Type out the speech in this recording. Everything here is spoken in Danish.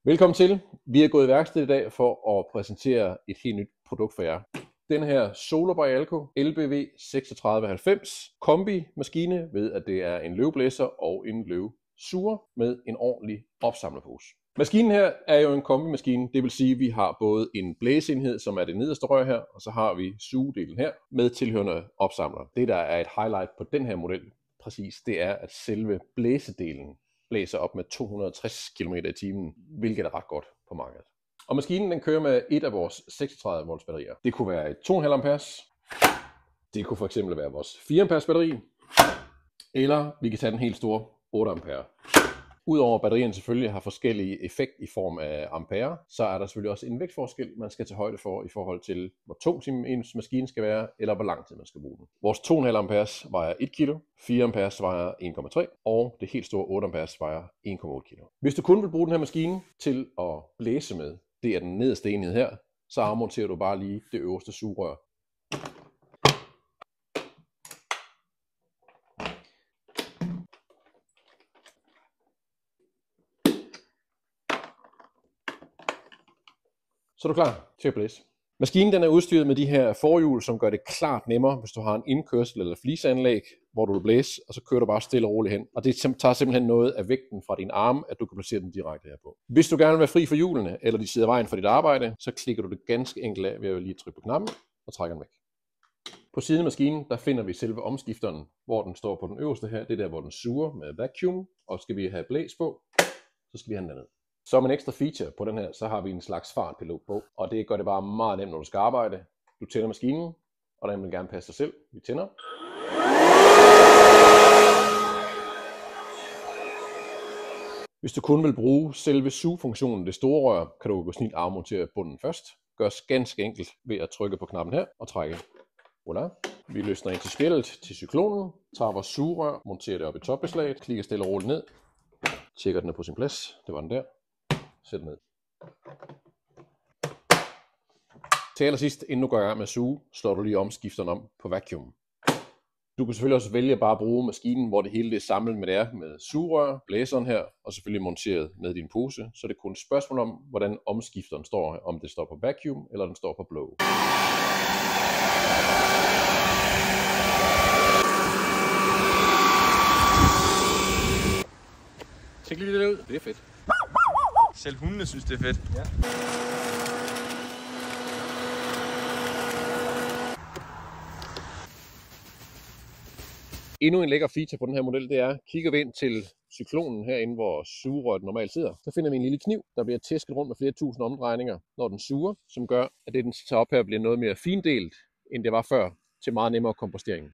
Velkommen til. Vi er gået i værksted i dag for at præsentere et helt nyt produkt for jer. Den her Solar by Alco LBV 3690 kombi maskine ved, at det er en løvblæser og en løvsuger med en ordentlig opsamlerpose. Maskinen her er jo en kombimaskine, det vil sige, at vi har både en blæseenhed, som er det nederste rør her, og så har vi sugedelen her med tilhørende opsamler. Det, der er et highlight på den her model præcis, det er, at selve blæsedelen blæser op med 260 km/t, hvilket er ret godt på markedet. Og maskinen den kører med et af vores 36 volts batterier. Det kunne være et 2,5 amperes. Det kunne for eksempel være vores 4 amperes batteri. Eller vi kan tage den helt store 8 ampere. Udover at batterierne selvfølgelig har forskellige effekt i form af ampere, så er der selvfølgelig også en vægtforskel, man skal tage højde for i forhold til, hvor tung ens maskine skal være, eller hvor lang tid man skal bruge den. Vores 2,5 amperes vejer 1 kg, 4 amperes vejer 1,3, og det helt store 8 amperes vejer 1,8 kg. Hvis du kun vil bruge den her maskine til at blæse med, det er den nederste enhed her, så afmonterer du bare lige det øverste sugerør. Så er du klar til at blæse. Maskinen den er udstyret med de her forhjul, som gør det klart nemmere, hvis du har en indkørsel eller fliseanlæg, hvor du vil blæse, og så kører du bare stille og roligt hen. Og det tager simpelthen noget af vægten fra din arm, at du kan placere den direkte her på. Hvis du gerne vil være fri for hjulene, eller de sidder i vejen for dit arbejde, så klikker du det ganske enkelt af ved at lige trykke på knappen og trækker den væk. På siden af maskinen, der finder vi selve omskifteren, hvor den står på den øverste her. Det er der, hvor den suger med vacuum, og skal vi have blæs på, så skal vi have den derned. Som en ekstra feature på den her, så har vi en slags fartpilot på, og det gør det bare meget nemt, når du skal arbejde. Du tænder maskinen, og den vil gerne passe dig selv. Vi tænder. Hvis du kun vil bruge selve sugefunktionen, det store rør, kan du gå snit afmontere bunden først. Gørs ganske enkelt ved at trykke på knappen her og trække. Voilà. Vi løsner ind til spjældet til cyklonen, tager vores sugerør, monterer det op i topbeslaget, klikker stille og roligt ned, tjekker den er på sin plads. Det var den der. Sæt ned. Til allersidst, inden du går i gang med at suge, slår du lige omskifteren om på vacuum. Du kan selvfølgelig også vælge bare at bruge maskinen, hvor det hele er samlet med sugerør, blæseren her, og selvfølgelig monteret med din pose. Så det er kun et spørgsmål om, hvordan omskifteren står, om det står på vacuum eller den står på blow. Tjek lige det der ud. Det er fedt. Selv hundene synes, det er fedt. Ja. Endnu en lækker feature på den her model, det er, kigger vi ind til cyklonen herinde, hvor sugerøret normalt sidder, så finder vi en lille kniv, der bliver tæsket rundt med flere tusind omdrejninger, når den suger, som gør, at det den tager op her bliver noget mere findelt, end det var før, til meget nemmere kompostering.